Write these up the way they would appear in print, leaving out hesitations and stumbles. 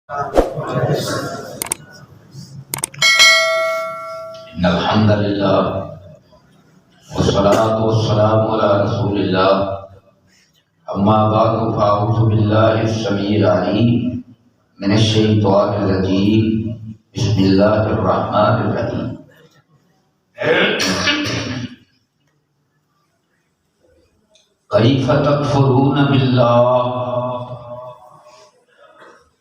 إن الحمد لله والصلاة والسلام على رسول الله أما بعد فأعوذ بالله السميع العليم من الشيطان الرجيم بسم الله الرحمن الرحيم كيف تكفرون بالله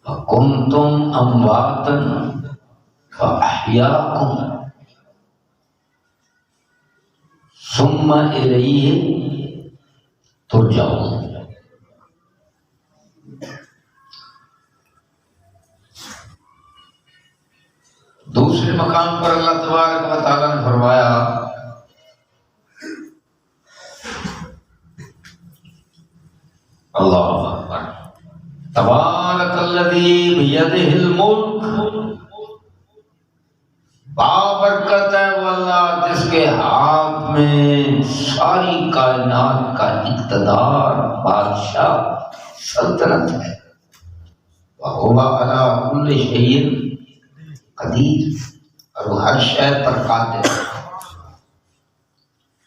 وكنتم أمواتا فأحياكم ثم إليه ترجعون۔ دوسرے مقام پر اللہ تبارک و تعالیٰ نے فرمایا اللہ اکبر تبارک الذی بیدہ الملک، بابرکت ہے وہ اللہ جس کے ہاتھ میں ساری کائنات کا اقتدار، بادشاہ، سلطنت ہے۔ وَهُوَ عَلَىٰ كُلِّ شَيْءٍ قدیر، اور وہ ہر شے پر قادر ہے۔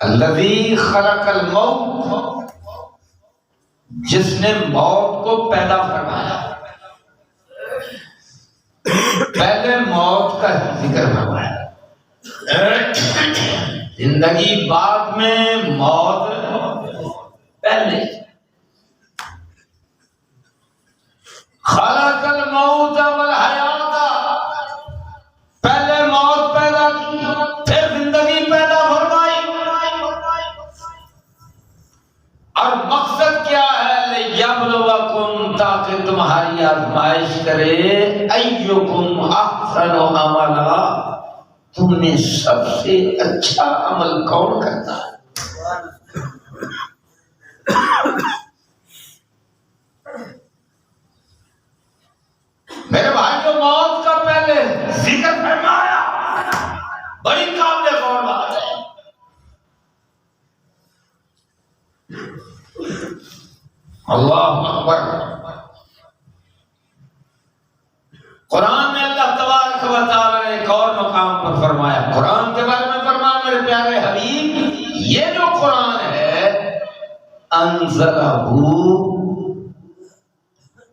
الذی خلق الموت، جس نے موت کو پیدا فرمایا، پہلے موت کا ذکر فرمایا، زندگی بعد میں، موت پہلے۔ خلق الموت والحیات، پہلے موت پیدا کی پھر زندگی پیدا فرمائی، اور مقصد کیا ہے؟ لِيَبْلُوَكُمْ، تاکہ تمہاری آزمائش کرے، اَيُّكُمْ أَحْسَنُ عَمَلًا، تم نے سب سے اچھا عمل کون کرتا ہے۔ میرے بھائیو، موت کا پہلے ذکر فرمایا، بڑی قابل غور بات ہے۔ اللہ اکبر۔ قرآن میں اللہ تبارک و تعالی نے ایک اور مقام پر فرمایا، قرآن کے بارے میں فرمایا میرے پیارے حبیب، یہ جو قرآن ہے انزلہ،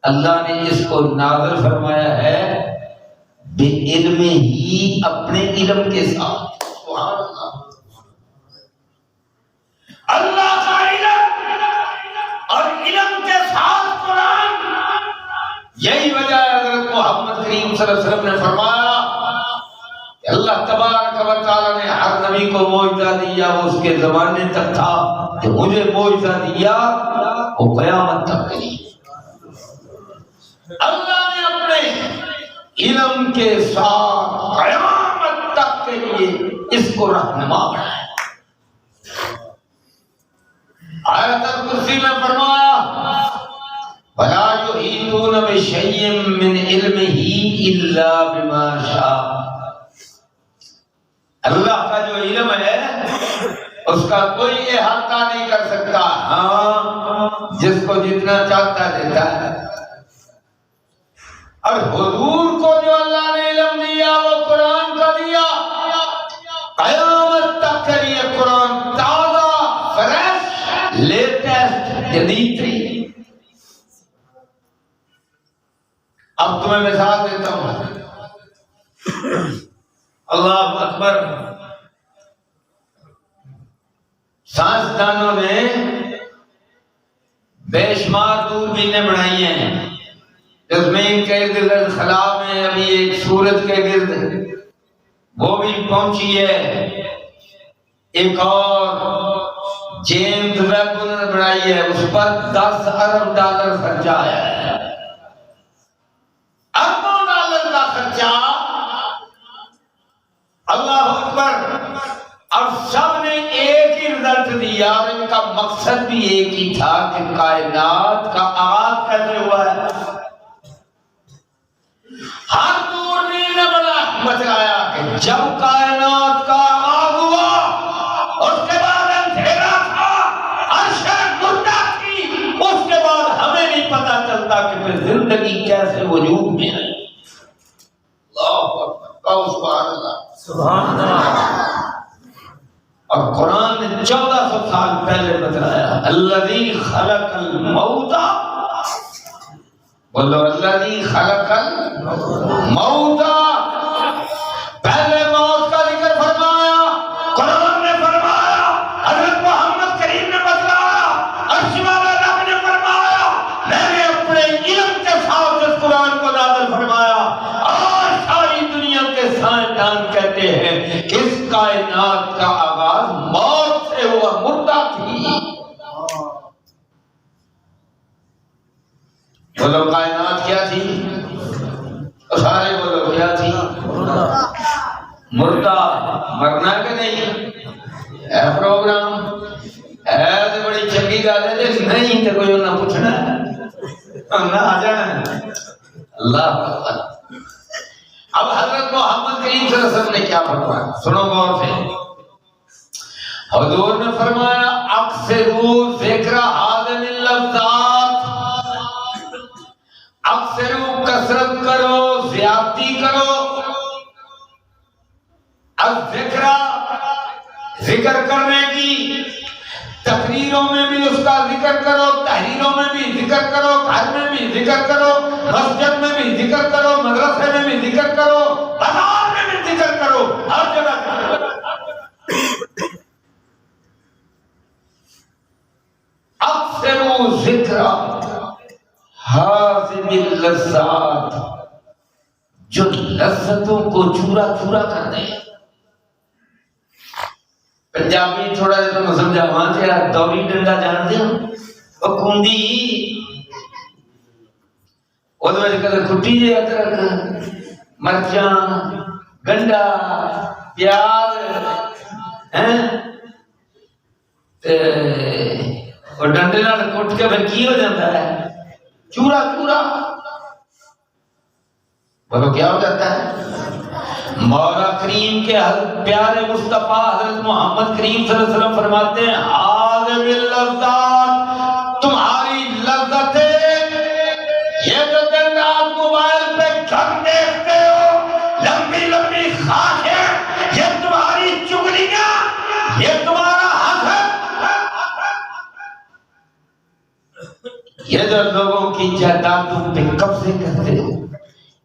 اللہ نے اس کو نازل فرمایا ہے بے علم ہی، اپنے علم کے ساتھ۔ سبحان اللہ، اللہ کا علم اور علم کے ساتھ قرآن۔ یہی وجہ ہے حضرت محمد کریم صلی اللہ علیہ وسلم نے فرمایا کہ اللہ تبارک و تعالیٰ نے ہر نبی کو معجزہ دیا، وہ اس کے زمانے تک تھا، کہ مجھے معجزہ دیا وہ قیامت تک کے لیے۔ اللہ نے اپنے علم کے ساتھ قیامت تک کے لیے اس کو رہنما بنایا۔ آیت الکرسی میں فرمایا وَلَا يُحِيطُونَ بِشَيْءٍ مِّنْ عِلْمِهِ إِلَّا بِمَا شَاءَ۔ اللہ کا جو علم ہے اس کا کوئی احاطہ نہیں کر سکتا، ہاں جس کو جتنا چاہتا دیتا ہے۔ اور حضور کو جو اللہ نے علم دیا وہ قرآن کا دیا، قیامت تک کے لیے قرآن تازہ، فریش، لیٹسٹ، جدید تھی۔ اب تمہیں مثال دیتا ہوں، اللہ اکبر۔ سائنسدانوں نے بے شمار دوربینیں بنائی ہیں، زمین کے گرد، خلا میں ابھی ایک سورج کے گرد وہ بھی پہنچی ہے، ایک اور جیمز ویب نے بنائی ہے، اس پر $10 ارب خرچہ ہے، اربوں ڈالر کا خرچہ۔ اللہ اکبر۔ اور سب نے ایک ہی رزلٹ دیا، اور ان کا مقصد بھی ایک ہی تھا کہ کائنات کا آغاز کیسے ہوا ہے۔ ہر دوربین نے بڑا بتلایا کہ جب کائنات کا آغاز ہوا اس کے بعد اندھیرا تھا، عرش مردہ تھی، اس کے بعد ہمیں نہیں پتا چلتا کہ پھر زندگی کیسے وجود میں آئی۔ سبحان اللہ۔ اور قرآن نے 1400 سال پہلے بتلایا الذی خلق الموت، بولو الذی خلق الموت، پہلے موت کا ذکر فرمایا، قرآن نے فرمایا، حضرت محمد کریم نے بتلایا، عرش والا رب نے فرمایا، میں نے اپنے علم کے ساتھ اس قرآن کو نازل فرمایا۔ آج ساری دنیا کے سائنسدان کہتے ہیں کہ اس کائنات کا آغاز موت سے ہوا، مردہ تھی۔ بولو کائنات کیا تھی؟ سارے بولو کیا تھی؟ مردہ۔ مرنا کہ نہیں؟ ہے پروگرام ہے تو بڑی چنگی گل ہے، نہیں تو کوئی نہ پوچھنا نہ آ جانا۔ اللہ اکبر۔ اب حضرت محمد کریم صلی اللہ علیہ وسلم نے کیا فرمایا، سنو غور سے۔ حضور نے فرمایا اکثروا ذکر هذه اللذات، اکثروا کثرت کرو، زیادتی کرو، الذکر ذکر کرنے کی، تقریروں میں بھی اس کا ذکر کرو، تحریروں میں بھی ذکر کرو، گھر میں بھی ذکر کرو، مسجد میں بھی ذکر کرو، مدرسے میں بھی ذکر کرو، بازار میں بھی ذکر کرو، ہر جگہ کرو۔ اکثروا ذکر هذه اللذات، جو لذتوں کو چورا چورا کر دے۔ پنجابی تھوڑا جا تمہیں سمجھا وہاں سے دوری ڈنڈا جانتے ہو، وہ کھوندی وہ تو وجہ کدھر کھٹی جے ادرک مرچاں گنڈا پیاز اور ڈنڈے نال کٹ کے پھر کی ہو جاتا ہے؟ چورا چورا۔ بولو کیا ہو جاتا ہے؟ مولا کریم کے پیارے مصطفیٰ حضرت محمد کریم صلی اللہ علیہ وسلم فرماتے ہیں عالم اللذات، تمہاری لذتیں، یہ جو دن رات موبائل پہ گھر دیکھتے ہو، لمبی لمبی خواہشیں، یہ تمہاری چگلیاں، یہ تمہارا حسد، یہ جو لوگوں کی جائیدادوں پہ قبضے کرتے ہو،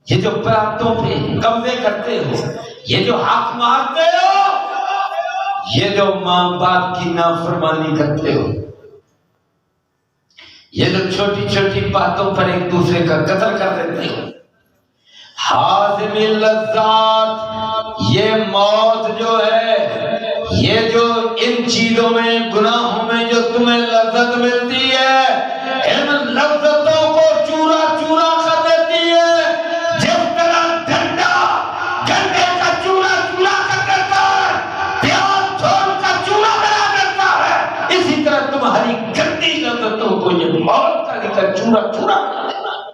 یہ جو پراتوں پہ قبضے کرتے ہو، یہ جو حق مارتے ہو، یہ جو ماں باپ کی نافرمانی کرتے ہو، یہ جو چھوٹی چھوٹی باتوں پر ایک دوسرے کا قتل کر دیتے ہو، حازم اللذات، یہ موت جو ہے، یہ جو ان چیزوں میں گناہوں میں جو تمہیں لذت ملتی ہے، ان لذتوں کو چورا چورا کر دیتی ہے۔ جس طرح ڈنڈا گنڈے کا چورا چورا کر دیتا ہے، پیاز تھوم کا چورا بنا دیتا ہے، اسی طرح تمہاری گندی لذتوں کو یہ موت کا ذکر چورا چورا کر دیتا ہے۔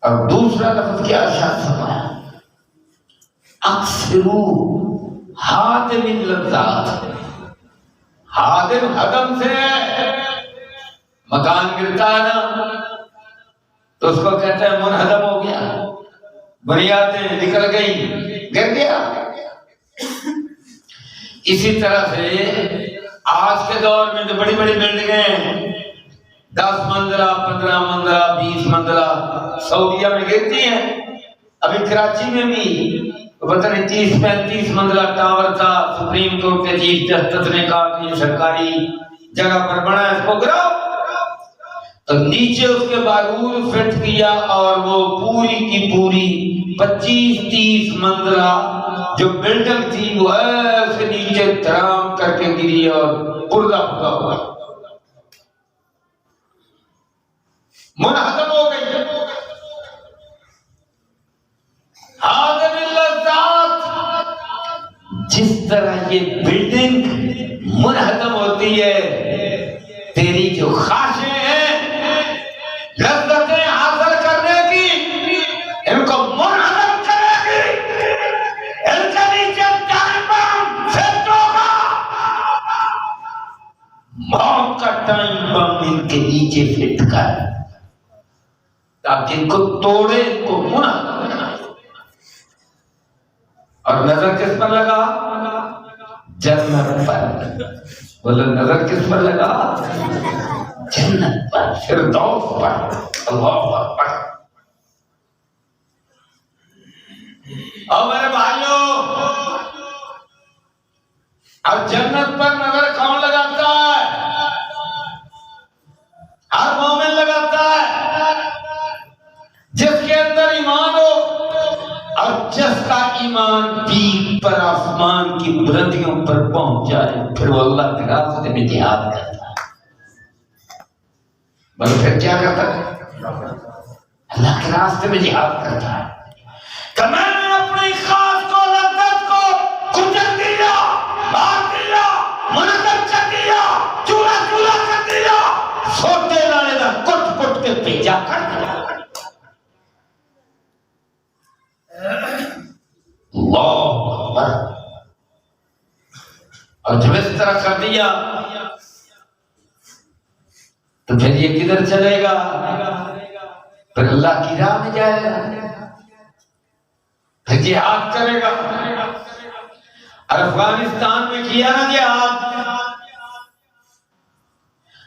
اور دوسرا لفظ کیا ارشاد فرمایا؟ اکثروا هذه اللذات۔ حادم حدم سے مکان گرتا ہے نا تو اس کو کہتے ہیں منہدم ہو گیا، بنیادیں نکل گئی، گر گیا۔ اسی طرح سے آج کے دور میں جو بڑی بڑی بلڈنگیں 10 منزلہ 15 منزلہ 20 منزلہ سعودیہ میں گرتی ہیں، ابھی کراچی میں بھی پتہ نہیں 30-35 منزلہ ٹاور تھا، سپریم کورٹ کے چیف جسٹس نے کہا کہ یہ سرکاری جگہ پر بنا ہے، اس کو گراؤ، تو نیچے اس کے بارود فٹ کیا اور وہ پوری کی پوری 25-30 منزلہ جو بلڈنگ تھی وہ ایسے نیچے دھڑام کر کے گری اور پردہ پھٹا ہوا منہدم ہو گئی۔ آدم اللذات، جس طرح یہ بلڈنگ منہدم ہوتی ہے، تیری جو خواہشیں ہیں لذتیں حاصل کرنے کی، ان کو منہدم کرے گی، ان کے نیچے ٹائم بم فٹ ہوگا، موت کا ٹائم بم ان کے نیچے فٹ کر تاکہ ان کو توڑے، ان کو منا۔ اور نظر کس پر لگا؟ جنت پر۔ بولو نظر کس پر لگا؟ جنت پر، فردوس پر۔ اللہ اکبر۔ اور میرے بھائیوں، اب جنت پر نظر کون لگاتا ہے؟ ہر مومن لگاتا ہے جس کے اندر ایمان ہو، اور جس کا ایمان پیک پر آسمان کی بلندیوں پر پہنچ جائے، پھر وہ اللہ کے راستے میں جہاد کرتا ہے۔ بلکہ پھر کیا کرتا ہے؟ اللہ کے راستے میں جہاد کرتا ہے کہ میں نے اپنی خاص کو، لذت کو کچل دیا، مار دیا، منظم کر دیا، چورا چورا کر دیا، سوتے لانے کا کٹ کٹ کے بھیجا کر دیا۔ اللہ اکبر۔ اور جب اس طرح کر دیا تو پھر یہ کدھر چلے گا؟ پھر اللہ کی راہ میں جائے گا، پھر جہاد کرے گا۔ اور افغانستان میں کیا نا جہاد،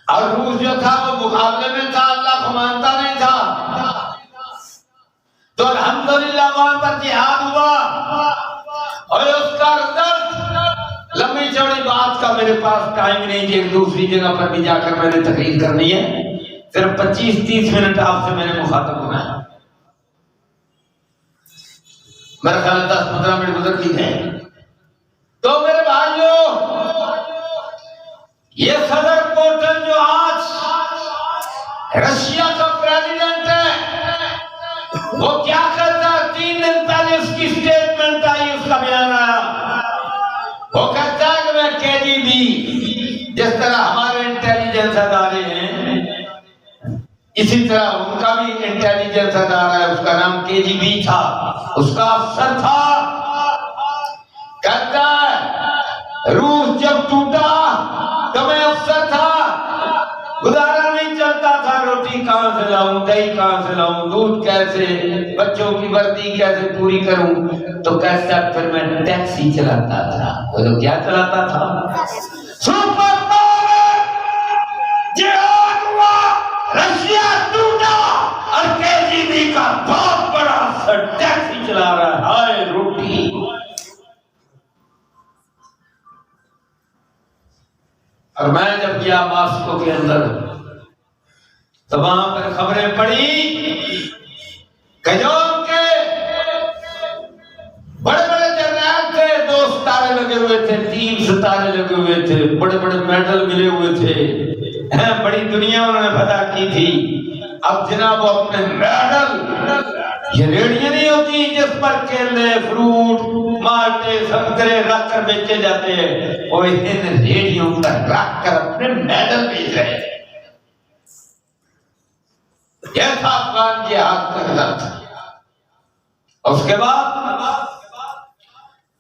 اور روس جو تھا وہ مقابلے میں تھا، اللہ کو مانتا نہیں تھا، تو الحمدللہ وہاں پر جہاد ہوا۔ اور اس کا رزلٹ، لمبی چوڑی بات کا میرے پاس ٹائم نہیں کہ ایک دوسری جگہ پر بھی جا کر میں نے تقریر کرنی ہے، صرف 25-30 منٹ آپ سے میں نے مخاطب ہونا ہے۔ میرا خیال 10-15 منٹ گزر گئے ہیں۔ تو میرے بھائیوں، یہ صدر پوٹن جو آج رشیا کا پریزیڈنٹ ہے، وہ کیا کرتا ہے؟ 3 دن پہلے اس کی سٹیٹمنٹ آئی، اس کا بیان آیا، وہ کہتا ہے کہ میں KGB، جس طرح ہمارے انٹیلیجنس ادارے ہیں اسی طرح ان کا بھی انٹیلیجنس ادارہ ہے، اس کا نام KGB تھا، اس کا افسر تھا، کہتا ہے روس جب ٹوٹا تو میں افسر تھا، گزارا نہیں چلتا تھا، روٹی کہاں سے لاؤں، دہی کہاں سے لاؤں، دودھ کیسے، بچوں کی وردی کیسے پوری کروں، تو کہتا پھر میں ٹیکسی چلاتا تھا۔ وہ تو کیا چلاتا تھا؟ سپر پاور، جہاد ہوا، رشیا ٹوٹا، اور KGB کا بہت بڑا افسر ٹیکسی چلا رہا ہے، ہائے روٹی۔ اور میں جب گیا ماسکو کے اندر تو وہاں پر خبریں پڑھی کہ جو ان کے بڑے بڑے جنرل تھے، 2 ستارے لگے ہوئے تھے، 3 ستارے لگے ہوئے تھے، بڑے بڑے میڈل ملے ہوئے تھے، بڑی دنیا انہوں نے فتح کی تھی۔ اب جناب وہ اپنے میڈل، یہ ریڑیاں نہیں ہوتی جس پر کیلے، فروٹ، مالٹے، سنترے رکھ کر بیچے جاتے ہیں، وہ ان ریڑیوں پر رکھ کر اپنے میڈل بیچ رہے تھے۔ یہ تھا افغان جہاد کا رزلٹ۔ اس کے بعد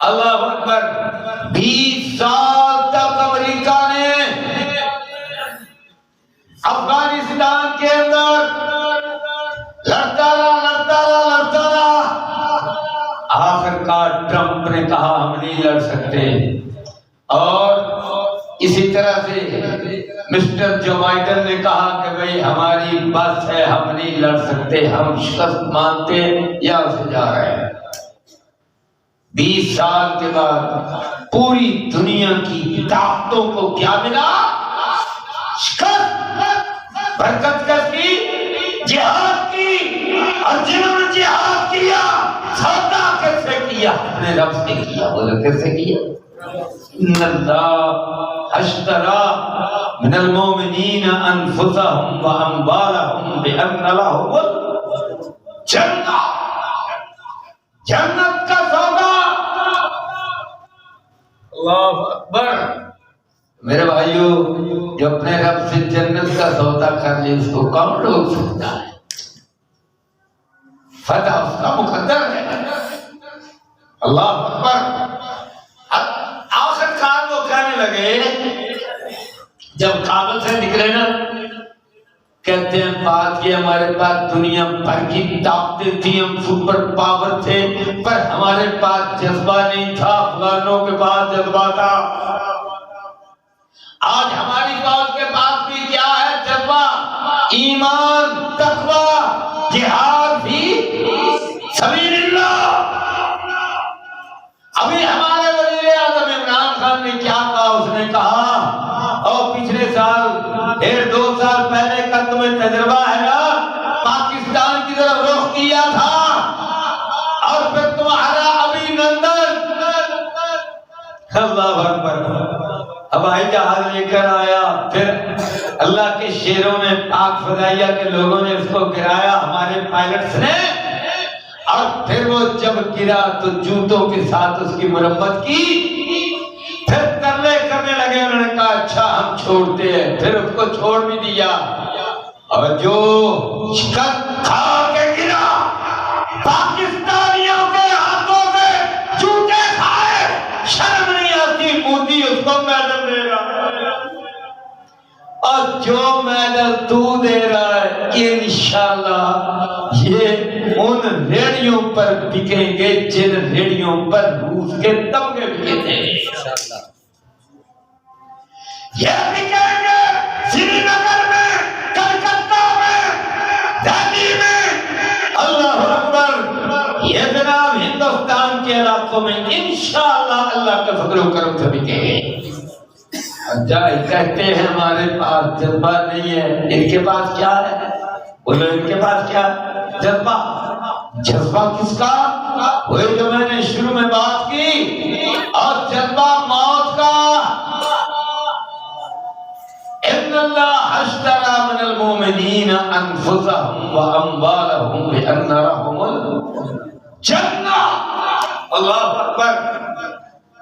اللہ اکبر، 20 سال تک امریکہ نے افغانستان کے اندر لڑتا رہا، آخرکار ٹرمپ نے کہا ہم نہیں لڑ سکتے، اور اسی طرح سے مسٹر جو بائیڈن نے کہا کہ بھئی ہماری بس ہے، ہم نہیں لڑ سکتے، ہم شکست مانتے یہاں سے جا رہے ہیں۔ 20 سال کے بعد پوری دنیا کی طاقتوں کو کیا ملا؟ شکست۔ برکت کس کی؟ جہاد کی۔ اور جنہوں نے جہاد کیا، سودا کس سے کیا؟ اپنے رب سے کیا۔ بولے کس سے کیا؟ ان اللہ اشترى من المؤمنین انفسهم واموالهم بان لهم الجنہ، جنت کا سودا۔ اللہ اکبر۔ میرے بھائیو، جو اپنے رب سے جنت کا سودا کر لے اس کو کون روک سکتا ہے؟ فتح اس کا مقدر ہے۔ اللہ اکبر۔ آخر کار وہ کہنے لگے جب کابل سے نکلے نا کہتے ہیں بات یہ ہمارے پاس دنیا بھر کی طاقتیں تھیں، ہم سپر پاور تھے، پر ہمارے پاس جذبہ نہیں تھا، افغانوں کے پاس جذبہ تھا۔ آج ہماری فوج کے پاس بھی کیا ہے؟ جذبہ، ایمان، تقوی، جہاد فی سبیل اللہ۔ ابھی ہمارے وزیر اعظم عمران خان نے کیا کہا؟ اس نے کہا اور پچھلے سال 1.5-2 سال پہلے کا تمہیں تجربہ ہے نا، پاکستان کی طرف رخ کیا تھا اور پھر تمہارا ابھی نندن اللہ اکبر ہوائی جہاز لے کر آیا، پھر اللہ کے شیروں نے، پاک فضائیہ کے لوگوں نے اس کو گرایا، ہمارے پائلٹس نے، اور پھر وہ جب گرا تو جوتوں کے ساتھ اس کی مرمت کی، پھر ترلے کرنے لگے، انہوں نے کہا اچھا ہم چھوڑتے ہیں، پھر اس کو چھوڑ بھی دیا، اور جو شکست کھا کے گرا پاکستانیوں کے ہاتھوں سے جوتے کھائے، شرم نہیں آتی؟ مودی اس کو میڈل دے رہا ہے، اور جو میڈل تو دے رہا ہے انشاءاللہ یہ ان ریڑیوں پر بکیں گے جن ریڑیوں پر روس کے تمغے بکے تھے، یہ بکیں گے سری نگر میں، کلکتہ میں، دہلی میں، اللہ اکبر، یہ جناب ہندوستان کے علاقوں میں انشاءاللہ اللہ کے فضل و کرم سے بکیں گے۔ جائے کہتے ہیں ہمارے پاس جذبہ نہیں ہے، ان کے پاس کیا ہے؟ بولو ان کے پاس کیا ہے؟ جذبہ۔ جذبہ کس کا؟ وہی جو میں نے شروع میں بات کی، اور جذبہ موت کا۔ ان اللہ اشتری من المؤمنین انفسهم واموالهم بان لهم الجنہ۔ اللہ اکبر۔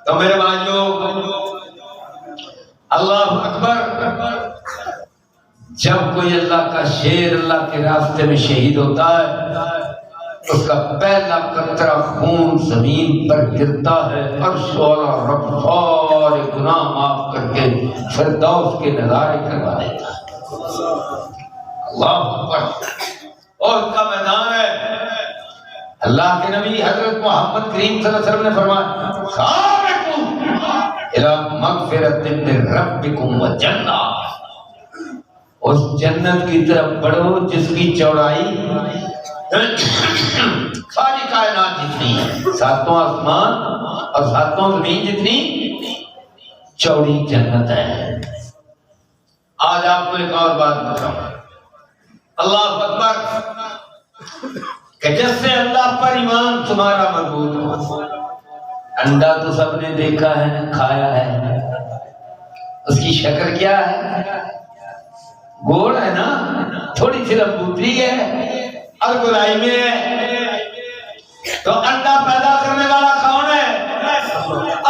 تو میرے بھائیو اللہ اکبر، جب کوئی اللہ کا شیر اللہ کے راستے میں شہید ہوتا ہے، اس کا پہلا قطرہ خون زمین پر گرتا ہے، عرش والا رب سارے گناہ معاف کر کے فردوس کے نظارے کروا دیتا ہے۔ اللہ اکبر۔ اور اس کا میدان ہے، اللہ کے نبی حضرت محمد کریم صلی اللہ علیہ وسلم نے فرمایا الى مغفرت من ربکم وجنہ، اس جنت کی طرف بڑھو جس کی چوڑائی ساری کائنات جتنی ہے، 7 آسمان اور 7 زمین جتنی چوڑی جنت ہے۔ آج آپ کو ایک اور بات بتاؤں، اللہ اکبر، کہ جس سے اللہ پر ایمان تمہارا مربوط ہو۔ انڈا تو سب نے دیکھا ہے، کھایا ہے، اس کی شکل کیا ہے؟ گول ہے نا، تھوڑی سی لمبوتری ہے اور گلائی میں ہے۔ تو انڈا پیدا کرنے والا کون ہے؟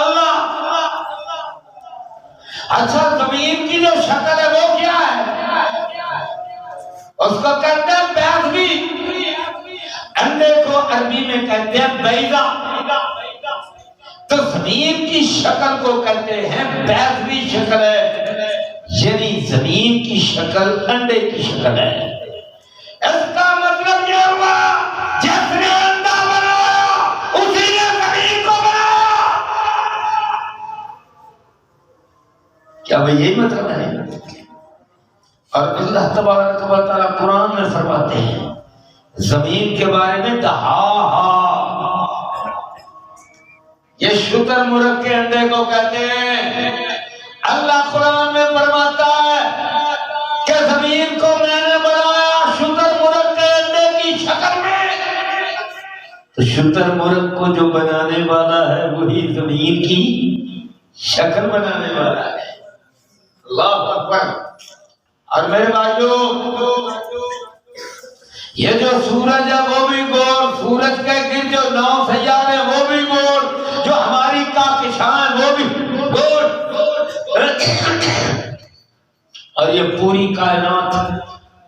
اللہ۔ اچھا زمین کی جو شکل ہے وہ کیا ہے؟ اس کو کہتے ہیں بیضوی، انڈے کو عربی میں کہتے ہیں بیضہ، تو زمین کی شکل کو کہتے ہیں بیضوی شکل ہے، یعنی زمین کی شکل انڈے کی شکل ہے۔ اس کا مطلب یہ ہوا جس نے انڈا بنایا اسی نے زمین کو بنایا۔ کیا وہ یہی مطلب ہے؟ اور اللہ تبارک و تعالیٰ قرآن میں فرماتے ہیں زمین کے بارے میں دہاہا، یہ شتر مرغ کے انڈے کو کہتے ہیں۔ اللہ قرآن میں فرماتا ہے کہ زمین کو میں نے بنایا شتر مرغ کے انڈے کی شکل میں، تو شتر مرغ کو جو بنانے والا ہے وہی زمین کی شکل بنانے والا ہے۔ اللہ اکبر۔ اور میرے بھائیو، یہ جو سورج ہے وہ بھی گول، سورج کے گرد جو 9 سیارے ہیں وہ بھی گول، جو ہماری کہکشاں وہ بھی گول، اور یہ پوری کائنات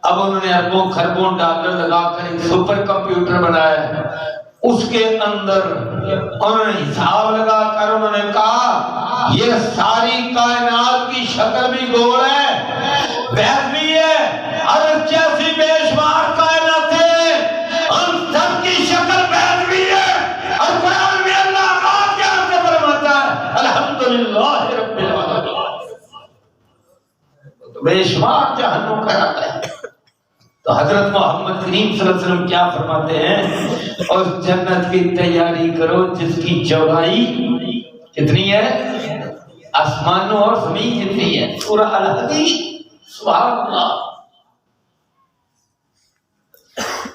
اب انہوں نے اربوں خربوں ڈالر لگا کر ایک سپر کمپیوٹر بنایا ہے، اس کے اندر انہوں نے حساب لگا کر انہوں نے کہا یہ ساری کائنات کی شکل بھی گول ہے، بیضوی ہے، اور عرش جیسی بے شمار کائناتیں ان سب کی شکل بیضوی ہے، اور قرآن میں اللہ رات کے سے فرماتا ہے الحمدللہ رب العالمین، تو بے شمار جہنم کا رب ہے۔ تو حضرت محمد کریم صلی اللہ علیہ وسلم کیا فرماتے ہیں؟ اور جنت کی تیاری کرو جس کی چوڑائی کتنی ہے؟ آسمانوں اور زمین جتنی ہے۔ سورہ الحدید، سبحان اللہ۔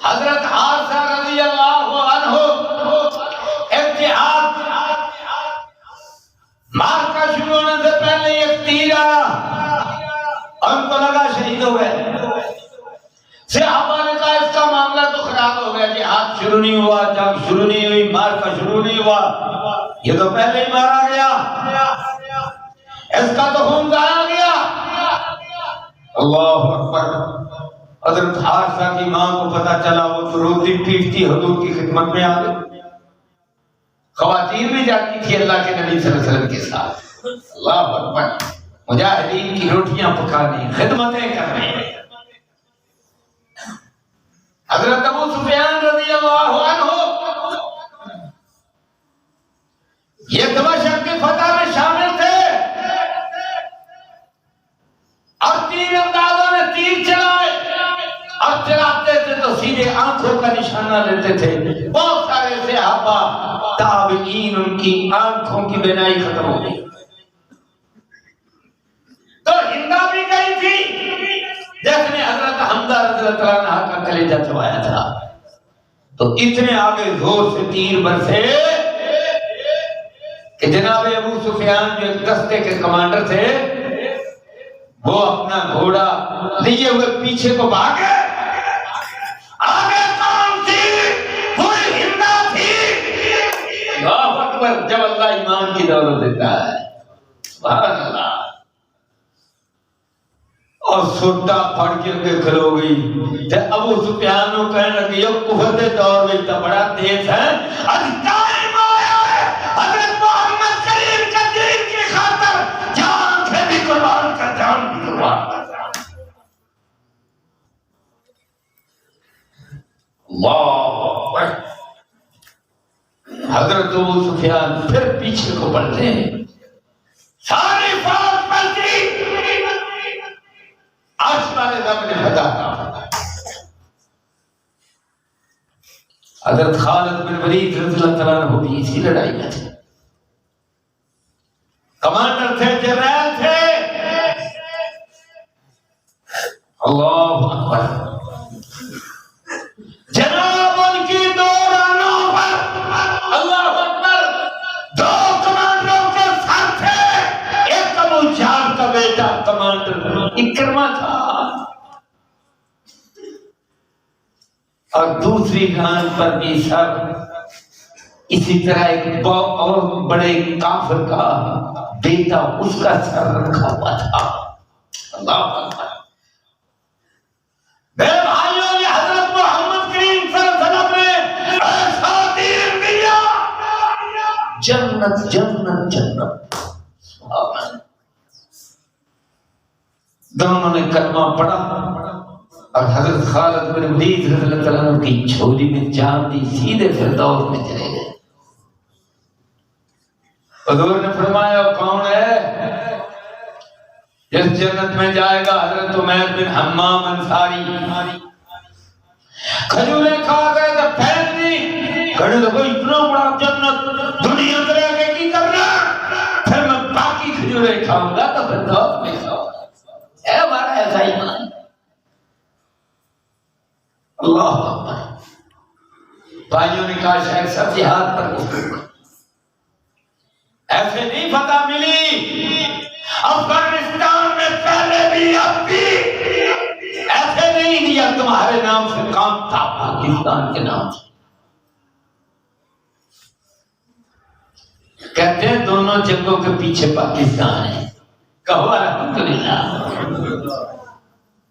حضرت حارثہ رضی اللہ عنہ اتحاد مارکا شروع ہونے سے پہلے ایک تیر آیا، ان کو لگا شہید ہو گئے۔ صحابہ نے کہا اس کا معاملہ تو خراب ہو گیا، جہاد شروع نہیں ہوا، جنگ شروع نہیں ہوئی، مارکا شروع نہیں ہوا، یہ تو پہلے ہی مارا گیا، اس کا تو خون ضائع گیا۔ اللہ اکبر۔ حضرت حارثہ کی ماں کو پتا چلا، وہ تو روتی پیٹتی حضور کی خدمت میں آ گئی۔ خواتین بھی جاتی تھی اللہ کے نبی صلی اللہ علیہ وسلم کے ساتھ، اللہ اکبر، مجاہدین کی روٹیاں پکانے، خدمتیں کرنے۔ حضرت ابو سفیان رضی اللہ عنہ یہ دمشق کی فتح میں شامل تھے، اور تیر اندازوں نے تیر چلائے، اور چلاتے تھے تو سیدھے آنکھوں کا نشانہ لیتے تھے۔ بہت سارے صحابہ تابعین ان کی آنکھوں کی بینائی ختم ہو گئی۔ تو ہندا بھی گئی تھی جس نے حضرت حمزہ رضی اللہ عنہ کا کلیجہ چبایا تھا، تو اتنے آگے زور سے تیر برسے کہ جناب ابو سفیان جو ایک دستے کے کمانڈر تھے، وہ اپنا گھوڑا لیے ہوئے پیچھے کو بھاگے۔ آگے کون تھی؟ پوری ہندا تھی۔ اللہ اکبر۔ جب اللہ ایمان کی دولت دیتا ہے، سبحان اللہ، اور سوٹا پھڑ کے اگے کھلو گئی، تے ابو سفیان نو کہنے لگے یہ کفر دے دور میں تا بڑا تیز ہے، اور ٹائم آیا ہے حضرت محمد کریم کے دین کی خاطر جان سے بھی قربان کر، جان بھی قربان کر۔ اللہ اکبر۔ حضرت ابو سفیان پھر پیچھے کو پلٹے، ساری فوج پلٹی، آسمان رب نے فتح کا۔ حضرت خالد بن ولید رضی اللہ عنہ بھی اسی لڑائی میں تھے، کمانڈر تھے، جنرل تھے۔ اللہ اکبر۔ جناب ان کی دو رانوں پر، اللہ اکبر، دو کمانڈروں کے ساتھ تھے، ایک ابو جہل کا بیٹا کمانڈر اکرمہ تھا، اور دوسری ران پر بھی سر اسی طرح ایک اور بڑے کافر کا بیٹا اس کا سر رکھا ہوا تھا۔ اللہ اکبر۔ بے بھائیوں، یہ حضرت محمد کریم صلی اللہ علیہ وسلم نے ایسا دین دیا، جنت جنت جنت۔ دونوں نے کلمہ پڑھا، اور حضرت خالد بن ولید رضی اللہ عنہ کی جھولی میں جان دی، سیدھے فردوس میں چلے گئے۔ حضور نے فرمایا کون ہے جس جنت میں جائے گا؟ حضرت عمیر بن حمام انصاری۔ کھجوریں کھا گئے تو پھینک دی، کہنے لگا اتنا بڑا جنت دنیا سے رہ کے کی کرنا، پھر میں باقی کھجوریں کھاؤں گا تو فردوس میں کھاؤں گا۔ اے ہمارا ایسا ایمان۔ اللہ اکبر۔ بھائیوں نے کہا شاید سب جہاد پر گفتگو، ایسے نہیں فتح ملی۔ افغانستان میں پہلے بھی اب بھی ایسے نہیں دیا تمہارے نام سے کام تھا، پاکستان کے نام سے۔ کہتے ہیں دونوں جنگوں کے پیچھے پاکستان ہے، کہو الحمدللہ۔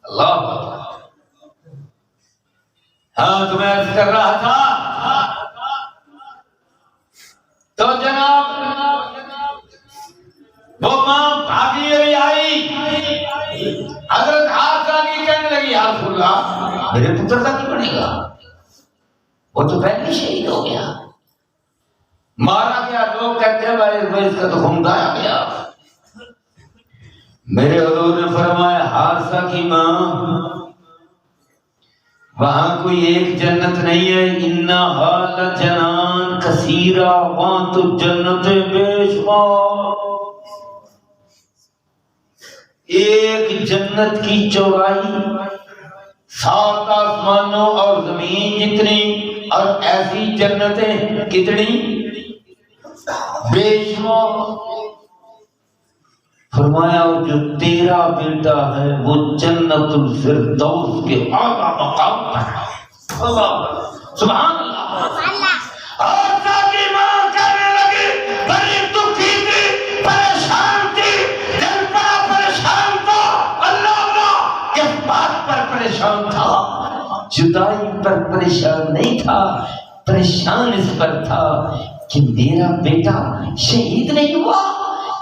اللہ اکبر۔ ہاں تو میں عرض کر رہا تھا، تو جناب وہ ماں بھاگی ہوئی آئی، حضرت حارثہ کی کہنے لگی یا رسول اللہ میرے پتر کا نہیں بنے گا، وہ تو پہلے شہید ہو گیا، مارا گیا، لوگ کہتے ہیں بھائی اس کا تو خون گایا گیا۔ میرے حضور نے فرمایا حارثہ کی ماں، وہاں کوئی ایک جنت نہیں ہے، انہا لجنان کثیرہ، وہاں تو جنت بے شمار، ایک جنت کی چوڑائی 7 آسمانوں اور زمین جتنی، اور ایسی جنتیں کتنی بے شمار۔ فرمایا اور جو تیرا بیٹا ہے وہ جنت الفردوس کے اعلیٰ مقام پر ہے۔ سبحان اللہ۔ اور ساتھی ماں کہنے لگی بڑی دکھی تھی، پریشان تھی، دل بڑا پریشان تھا۔ اللہ کس بات پر پریشان تھا؟ جدائی پر پریشان نہیں تھا، پریشان اس پر تھا کہ میرا بیٹا شہید نہیں ہوا،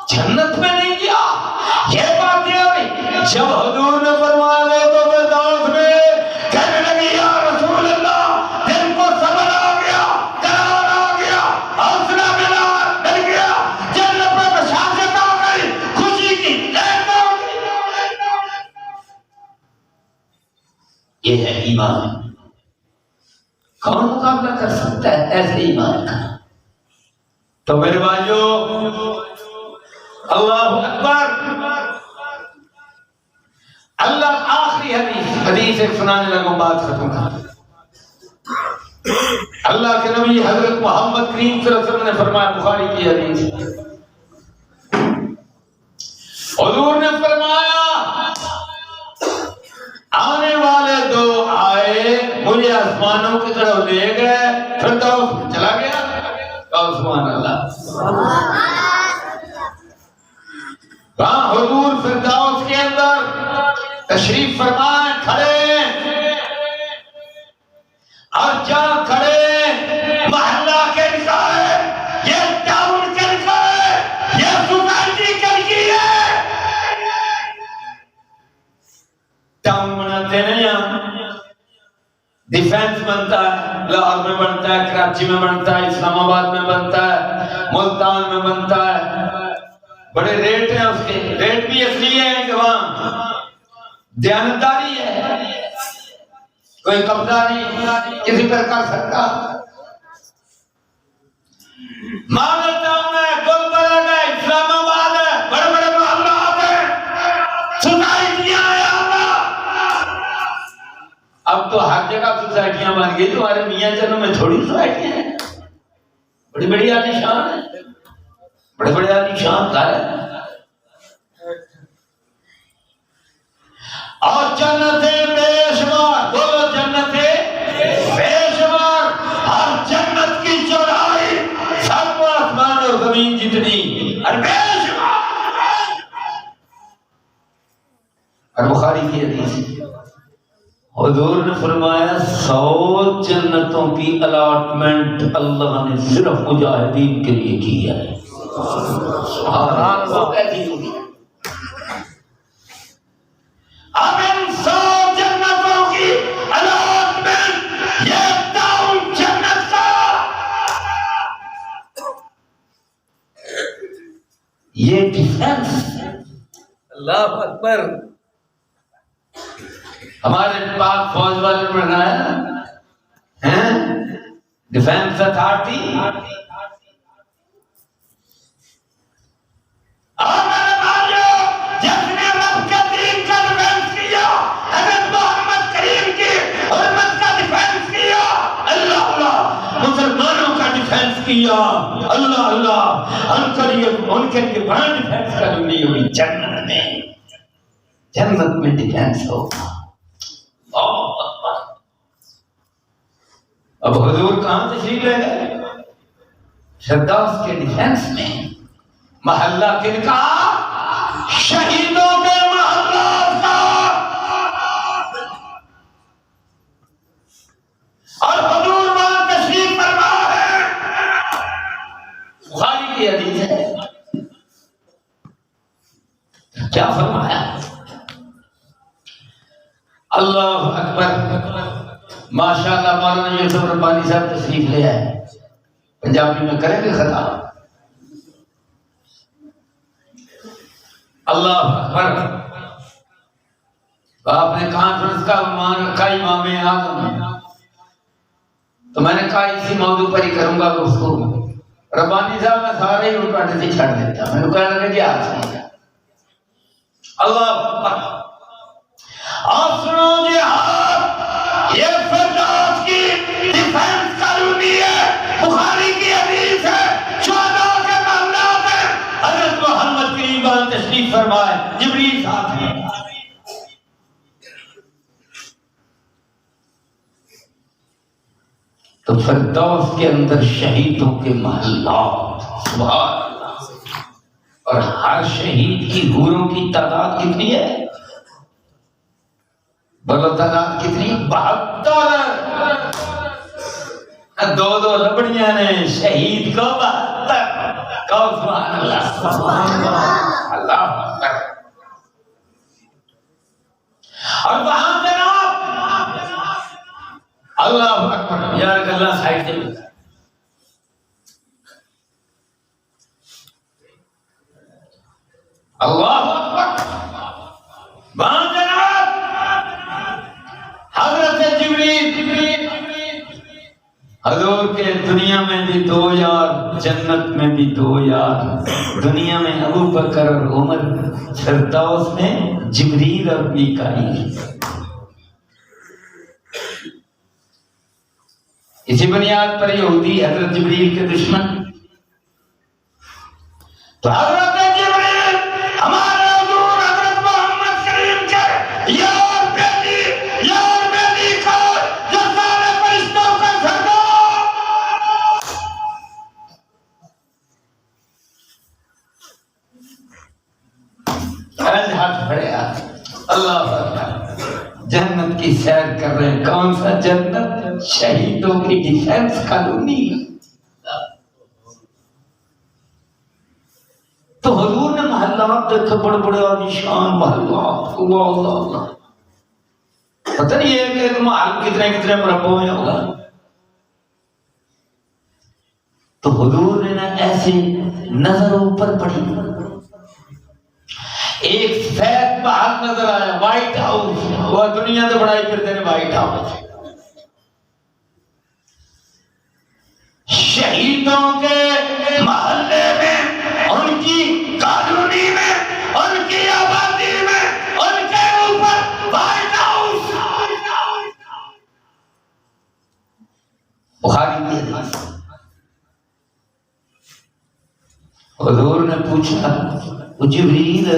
جنت میں نہیں گیا۔ یہ باتیں ہوئی جب حضور نے فرمایا تو فردوس میں کہنے لگی یا رسول اللہ، دل کو صبر آ گیا، قرار آ گیا، حوصلہ مل گیا، جنت میں بشاشت آ گئی، خوشی کی لہر آ گئی۔ یہ ہے ایمان۔ کون مقابلہ کر سکتا ہے ایسے ایمان کا؟ تو میرے بھائیو، اللہ اکبر۔ اللہ آخری حدیث ایک سنانے لگوں، بات ختم کر۔ اللہ کے نبی حضرت محمد کریم صلی اللہ علیہ وسلم نے فرمایا، بخاری کی حدیث، حضور نے فرمایا آنے والے 2 آئے، مجھے آسمانوں کی طرف لے گئے، فردوس میں چلا گیا۔ سبحان اللہ۔ وہاں حضور فردوس کے اندر تشریف فرمائے، کھڑے اور جہاں کھڑے محلہ کے لکھا ہے، یہ ٹاؤن کے لکھا ہے، یہ سوسائٹی کے لکھی ہے۔ ٹاؤن بناتے نہیں ہیں، ڈیفینس بنتا ہے، لاہور میں بنتا ہے، کراچی میں بنتا ہے، اسلام آباد میں بنتا ہے، ملتان میں بنتا ہے، بڑے ریٹ ہیں اس کے، ریٹ بھی اس لیے ہیں کہ وہاں دیانتداری ہے، کوئی قبضہ نہیں کسی پر کر سکتا۔ ماڈل ٹاؤن ہے، گلبرگ ہے، اسلام آباد ہے، بڑے بڑے محلات ہیں، سوسائٹیاں ہیں۔ اب تو ہر جگہ سوسائٹیاں بن گئی، تمہارے میاں چنوں میں تھوڑی سوسائٹیاں ہیں، بڑی بڑی عالی شان ہیں، بڑے بڑے عالی شان گھر ہیں۔ اور جنتیں بے شمار، بولو جنتیں بے شمار، اور جنت کی چوڑائی 7 آسمان اور زمین جتنی، اور بے شمار۔ اور بخاری کی حدیث، حضور نے فرمایا 100 جنتوں کی الاٹمنٹ اللہ نے صرف مجاہدین کے لیے کی ہے۔ سبحان اللہ۔ اب ان 100 جنتوں کی الاٹمنٹ، یہ ٹاؤن جنت کا، یہ ڈیفینس۔ اللہ اکبر۔ ہمارے پاک فوج والے میں بنایا ہے ڈیفینس اتھارٹی، اور میرے بھائیو، جس نے رب کے دین کا ڈیفینس کیا، حضرت محمد کریم کی حرمت کا ڈیفینس کیا، اللہ اللہ مسلمانوں کا ڈیفینس کیا، اللہ اللہ ان کے لیے بڑا ڈیفینس کرنی ہوئی جنت میں، جنت میں ڈیفینس ہوگا۔ اب حضور کہاں تشریف لے گئے؟ فردوس کے ڈیفینس میں۔ محلہ کن کا؟ شہیدوں کے محلہ کا۔ اور حضور وہاں تشریف فرما ہے، بخاری کی حدیث ہے، کیا فرمایا؟ اللہ اکبر۔ ماشاءاللہ مولانا یوسف ربانی صاحب تشریف لے آئے، پنجابی میں کریں گے خطاب؟ اللہ اکبر۔ آپ نے کانفرنس کا عنوان رکھا امام اعظم، تو میں نے کہا اسی موضوع پر ہی کروں گا گفتگو۔ ربانی صاحب میں سارے ہی اٹھاتے سے چھڑ دیتا، میں نے کہا لگا جی آپ سنیں۔ اللہ اکبر۔ آپ سنو جی، آپ یہ فردوس کی ڈیفینس کالونی ہے، بخاری کی حدیث ہے، شہداء کے معاملات ہیں۔ حضرت محمد کریم وہاں تشریف فرمائے، جبریل صاحب ہیں۔ تو فردوس کے اندر شہیدوں کے محلات، سبحان اللہ، اور ہر شہید کی حوروں کی تعداد کتنی ہے؟ بولو تعداد کتنی؟ 72۔ دو لبڑیاں نے شہید کو 72۔ کہو سبحان اللہ، اللہ اکبر۔ اور وہاں جناب اللہ اکبر، یار اللہ سائڈ سے ملتا ہے۔ اللہ اکبر۔ وہاں جناب حضرت جبریل، حضور کے دنیا میں بھی 2 یار، جنت میں بھی 2 یار، دنیا میں ابو بکر اور عمر، فردوس میں جبریل اور میکائیل۔ اسی بنیاد پر یہودی حضرت جبریل کے دشمن، تو حضرت جبریل ہمارے حضور حضرت محمد کریم کے یار بیٹی کا جو سارے فرشتوں کا سردار، ہاتھ پڑے اللہ اکبر، جنت کی سیر کر رہے ہیں۔ کون سا جنت؟ شہیدوں کی ڈیفینس کالونی۔ تو حضور نے محلات دیکھے، بڑے بڑے عالیشان محلات، اللہ اللہ اللہ، پتہ نہیں ہے کہ ایک محل کتنے مربع میں ہوگا۔ تو حضور نے ایسے نظر اوپر پڑی، ایک سفید محل نظر آیا، وائٹ ہاؤس، وہ دنیا سے بڑائی کرتے ہیں وائٹ ہاؤس۔ شہیدوں کے محلے میں، ان کی کالونی میں، ان کی آبادی میں، ان کے اوپر وائٹ ہاؤس۔ بخاری کی حدیث۔ حضور نے پوچھا جبریل،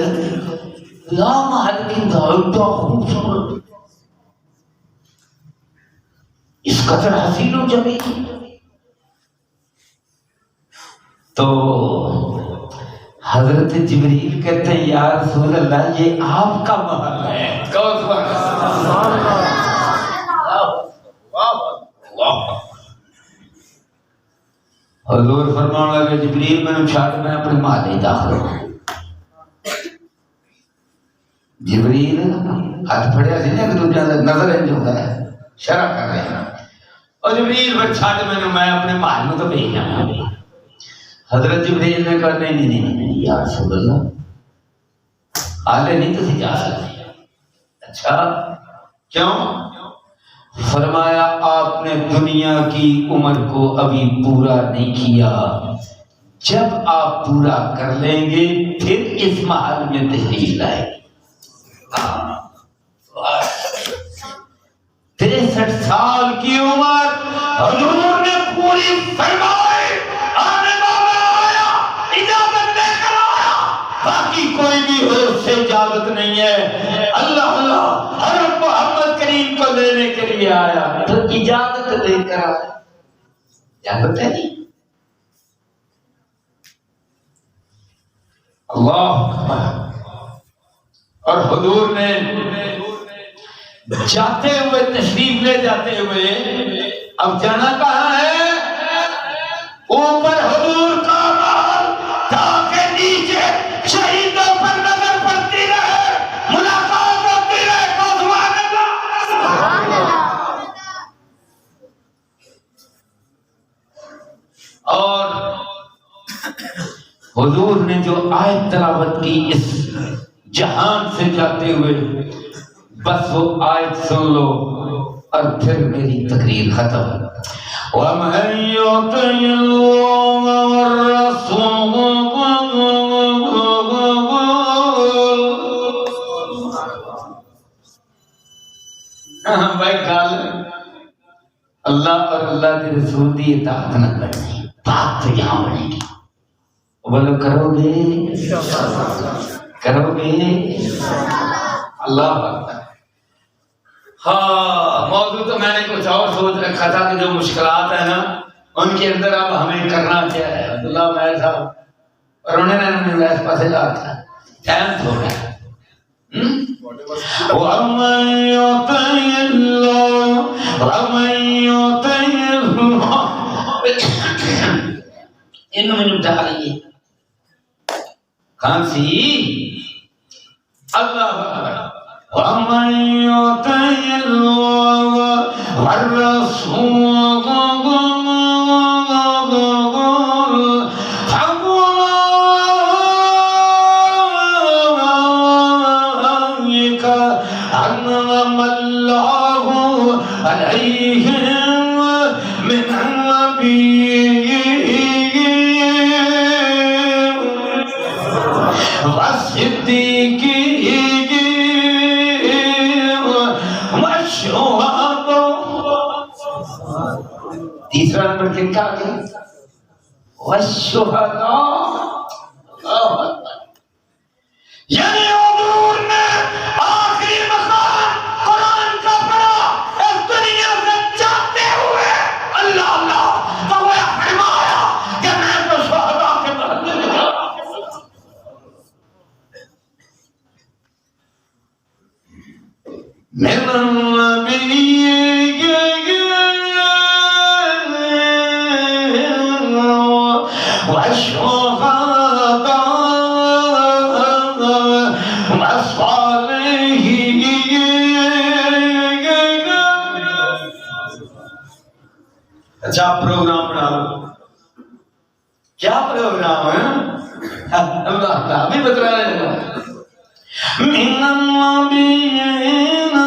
لا محل کی دعوت خوبصورت، اس قدر حسین و جمیل، تو حضرت جبریل کہتے ہیں یا رسول اللہ یہ آپ کا محل ہے۔ حضور فرمانے لگے جبریل میں نے چھاٹ میں اپنے محل ہی داخل ہوں۔ جبریل ہاتھ پھڑیا سی نا کہ دوجہ نظر انج ہوتا ہے، شرع کر رہے ہیں، اور جبریل پر چھاٹ میں اپنے محل میں تو بھیجنا ہے۔ حضرت جبریل نے کہا نہیں یا رسول اللہ آلے نہیں تو جا سکتے۔ اچھا کیوں؟ فرمایا آپ نے دنیا کی عمر کو ابھی پورا نہیں کیا، جب آپ پورا کر لیں گے پھر اس محل میں تشریف لائیں گے۔ 63 سال کی عمر حضور نے پوری فرمائی، آنے والا آیا اجازت لے کر آیا، باقی کوئی بھی ہو اس سے اجازت نہیں ہے۔ اللہ اللہ حضرت محمد کریم کو لینے کے لیے آیا تو اجازت لے کر آیا، اجازت ہے نہیں۔ اللہ، اور حضور نے جاتے ہوئے تشریف لے جاتے ہوئے، اب جانا کہاں ہے؟ اوپر حضور کا محل، تاکہ نیچے شہیدوں پر نظر پڑتی رہے، ملاقات ہوتی رہے۔ سبحان اللہ، حضور نے جو آیت تلاوت کی اس جہان سے جاتے ہوئے، بس وہ آیت سن لو اور پھر میری تقریر ختم۔ وَمَن يُطِعِ اللَّهَ وَالرَّسُولَ بھائی گل اللہ اور اللہ کے رسول کی اطاعت نہ کرنی، بات تو یہاں بنے گی۔ بولو کرو گے؟ کرو گے؟ اللہ اکبر۔ ہاں موضوع تو میں نے کچھ اور سوچ رکھا تھا کہ جو مشکلات ہیں نا ان کے اندر اب ہمیں کرنا کیا ہے۔ عبداللہ میں صاحب اور انہوں نے اس پاسے جا تھا ٹائم ہو گیا۔ وَمَن يُطِعِ اللَّهَ وَمَن يُطِعِ اللَّهَ انہوں نے اٹھا لیے کھانسی اللہ اکبر۔ وَمَن يُطِعِ اللَّهَ وَالرَّسُولَ أنعم الله عليهم من النبيين والصديقين والشهداء۔ تیسرا نمبر کیا آگیا؟ والشهداء۔ یعنی حضور نے آخری مقام قرآن کا پڑھا اس دنیا سے جاتے ہوئے، اللہ اللہ تو وہ فرمایا کہ میں تو شہداء کے محلے میں جا رہا ہوں۔ من النبيين والشهداء اچھا پروگرام بنا لو۔ کیا پروگرام ہے؟ اللہ ابھی بتلا رہے ہیں۔ من النبیین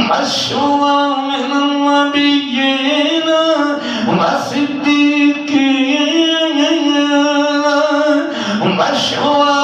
والشهداء من النبیین والصدیقین والشهداء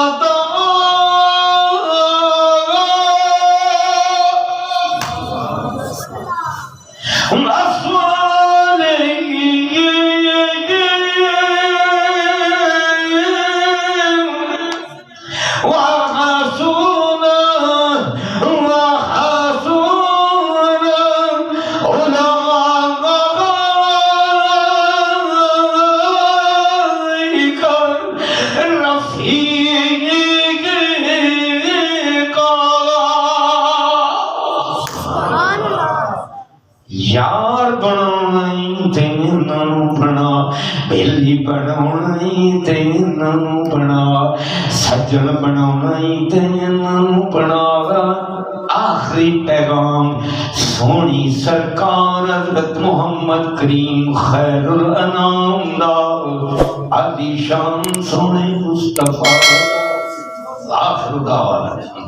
یار بناؤنا تے انہوں بنا، بیلی بناؤنا تے انہوں بنا، سجن بناؤنا تے انہوں بنا۔ آخری پیغام سونی سرکار حضرت محمد کریم خیر الانام دا علی شان سونے مصطفیٰ آخر دعوانا